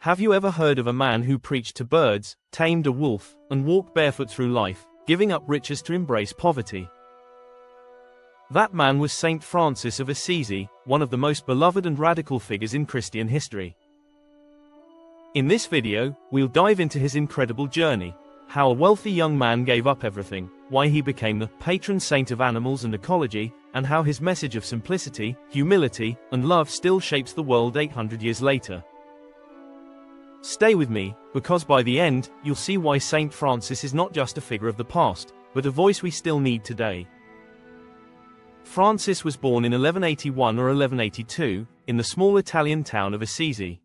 Have you ever heard of a man who preached to birds, tamed a wolf, and walked barefoot through life, giving up riches to embrace poverty? That man was Saint Francis of Assisi, one of the most beloved and radical figures in Christian history. In this video, we'll dive into his incredible journey, how a wealthy young man gave up everything, why he became the patron saint of animals and ecology, and how his message of simplicity, humility, and love still shapes the world 800 years later. Stay with me, because by the end, you'll see why Saint Francis is not just a figure of the past, but a voice we still need today. Francis was born in 1181 or 1182, in the small Italian town of Assisi.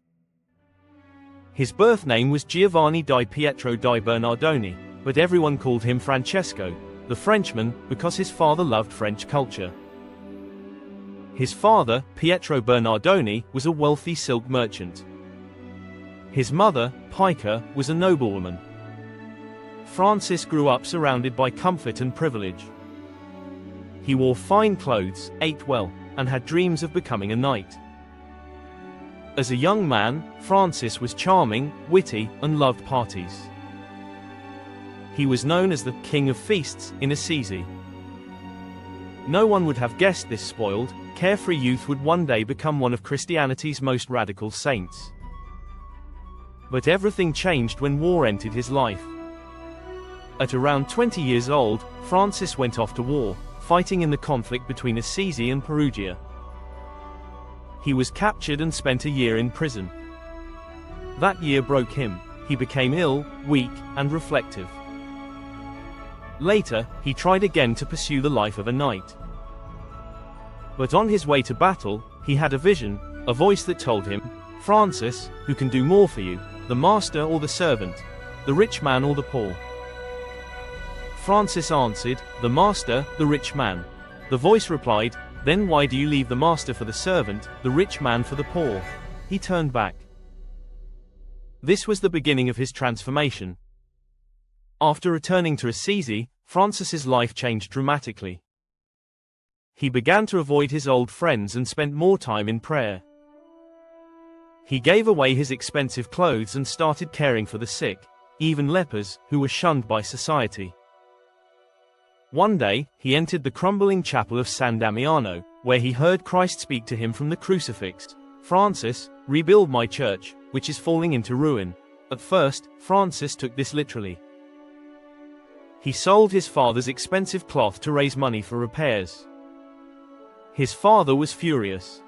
His birth name was Giovanni di Pietro di Bernardone, but everyone called him Francesco, the Frenchman, because his father loved French culture. His father, Pietro Bernardone, was a wealthy silk merchant. His mother, Pica, was a noblewoman. Francis grew up surrounded by comfort and privilege. He wore fine clothes, ate well, and had dreams of becoming a knight. As a young man, Francis was charming, witty, and loved parties. He was known as the King of Feasts in Assisi. No one would have guessed this spoiled, carefree youth would one day become one of Christianity's most radical saints. But everything changed when war entered his life. At around 20 years old, Francis went off to war, fighting in the conflict between Assisi and Perugia. He was captured and spent a year in prison. That year broke him. He became ill, weak, and reflective. Later, he tried again to pursue the life of a knight. But on his way to battle, he had a vision, a voice that told him, "Francis, who can do more for you, the master or the servant, the rich man or the poor?" Francis answered, "The master, the rich man." The voice replied, "Then why do you leave the master for the servant, the rich man for the poor?" He turned back. This was the beginning of his transformation. After returning to Assisi, Francis's life changed dramatically. He began to avoid his old friends and spent more time in prayer. He gave away his expensive clothes and started caring for the sick, even lepers, who were shunned by society. One day, he entered the crumbling chapel of San Damiano, where he heard Christ speak to him from the crucifix. "Francis, rebuild my church, which is falling into ruin." At first, Francis took this literally. He sold his father's expensive cloth to raise money for repairs. His father was furious.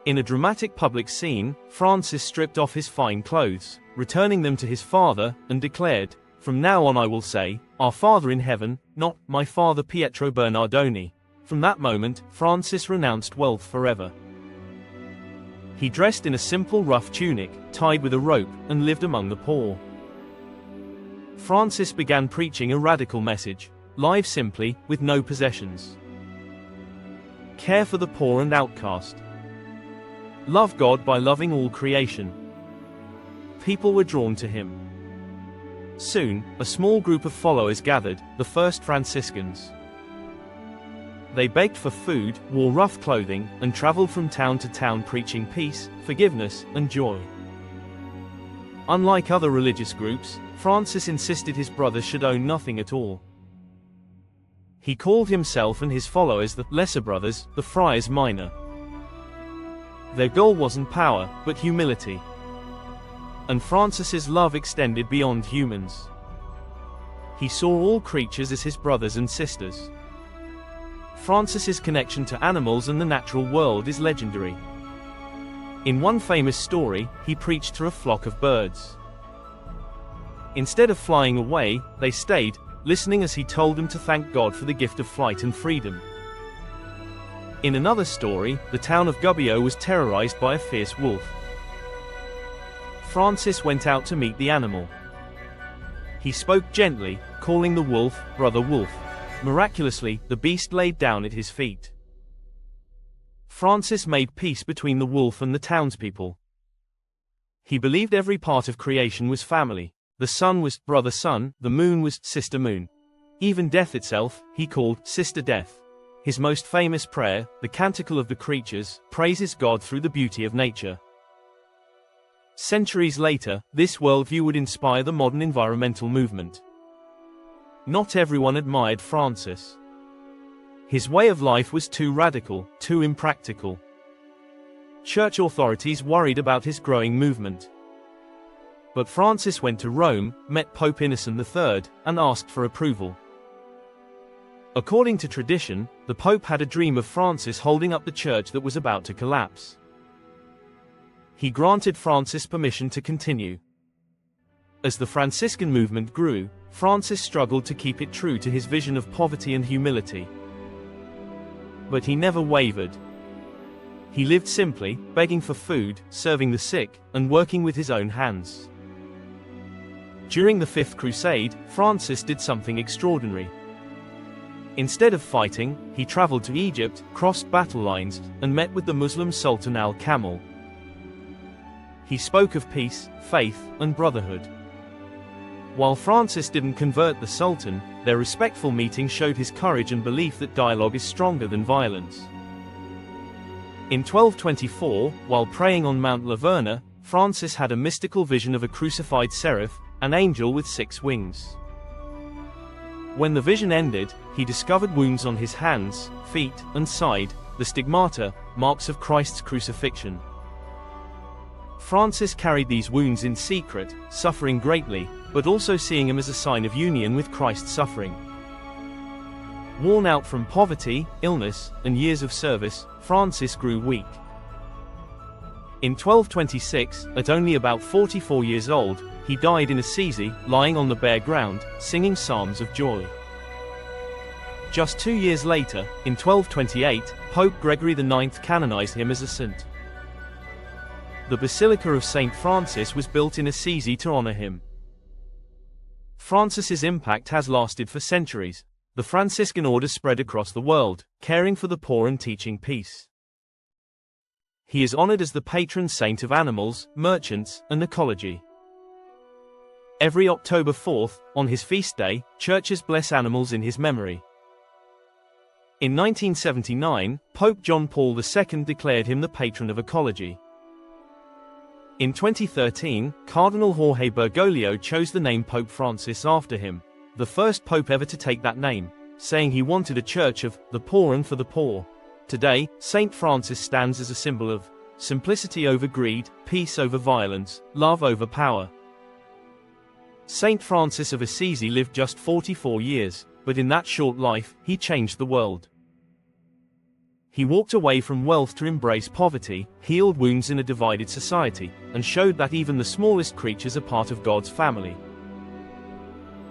In a dramatic public scene, Francis stripped off his fine clothes, returning them to his father, and declared, "From now on I will say, Our Father in heaven, not, my father Pietro Bernardone." From that moment, Francis renounced wealth forever. He dressed in a simple rough tunic, tied with a rope, and lived among the poor. Francis began preaching a radical message: live simply, with no possessions. Care for the poor and outcast. Love God by loving all creation. People were drawn to him. Soon, a small group of followers gathered, the first Franciscans. They begged for food, wore rough clothing, and traveled from town to town preaching peace, forgiveness, and joy. Unlike other religious groups, Francis insisted his brothers should own nothing at all. He called himself and his followers the lesser brothers, the friars minor. Their goal wasn't power, but humility. And Francis's love extended beyond humans. He saw all creatures as his brothers and sisters. Francis's connection to animals and the natural world is legendary. In one famous story, he preached to a flock of birds. Instead of flying away, they stayed, listening as he told them to thank God for the gift of flight and freedom. In another story, the town of Gubbio was terrorized by a fierce wolf. Francis went out to meet the animal. He spoke gently, calling the wolf, "Brother Wolf." Miraculously, the beast laid down at his feet. Francis made peace between the wolf and the townspeople. He believed every part of creation was family. The sun was brother sun, the moon was sister moon. Even death itself, he called Sister Death. His most famous prayer, the Canticle of the Creatures, praises God through the beauty of nature. Centuries later, this worldview would inspire the modern environmental movement. Not everyone admired Francis. His way of life was too radical, too impractical. Church authorities worried about his growing movement. But Francis went to Rome, met Pope Innocent III, and asked for approval. According to tradition, the Pope had a dream of Francis holding up the church that was about to collapse. He granted Francis permission to continue. As the Franciscan movement grew, Francis struggled to keep it true to his vision of poverty and humility. But he never wavered. He lived simply, begging for food, serving the sick, and working with his own hands. During the Fifth Crusade, Francis did something extraordinary. Instead of fighting, he traveled to Egypt, crossed battle lines, and met with the Muslim Sultan al-Kamil. He spoke of peace, faith, and brotherhood. While Francis didn't convert the Sultan, their respectful meeting showed his courage and belief that dialogue is stronger than violence. In 1224, while praying on Mount Laverna, Francis had a mystical vision of a crucified seraph, an angel with 6 wings. When the vision ended, he discovered wounds on his hands, feet, and side, the stigmata, marks of Christ's crucifixion. Francis carried these wounds in secret, suffering greatly, but also seeing them as a sign of union with Christ's suffering. Worn out from poverty, illness, and years of service, Francis grew weak. In 1226, at only about 44 years old, he died in Assisi, lying on the bare ground, singing psalms of joy. Just 2 years later, in 1228, Pope Gregory IX canonized him as a saint. The Basilica of Saint Francis was built in Assisi to honor him. Francis's impact has lasted for centuries. The Franciscan order spread across the world, caring for the poor and teaching peace. He is honored as the patron saint of animals, merchants, and ecology. Every October 4th, on his feast day, churches bless animals in his memory. In 1979, Pope John Paul II declared him the patron of ecology. In 2013, Cardinal Jorge Bergoglio chose the name Pope Francis after him, the first pope ever to take that name, saying he wanted a church of the poor and for the poor. Today, Saint Francis stands as a symbol of simplicity over greed, peace over violence, love over power. Saint Francis of Assisi lived just 44 years, but in that short life, he changed the world. He walked away from wealth to embrace poverty, healed wounds in a divided society, and showed that even the smallest creatures are part of God's family.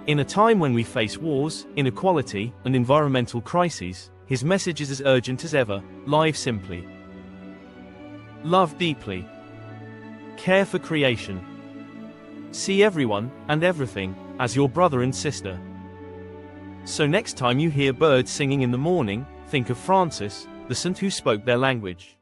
In a time when we face wars, inequality, and environmental crises, his message is as urgent as ever: live simply. Love deeply. Care for creation. See everyone, and everything, as your brother and sister. So next time you hear birds singing in the morning, think of Francis, the saint who spoke their language.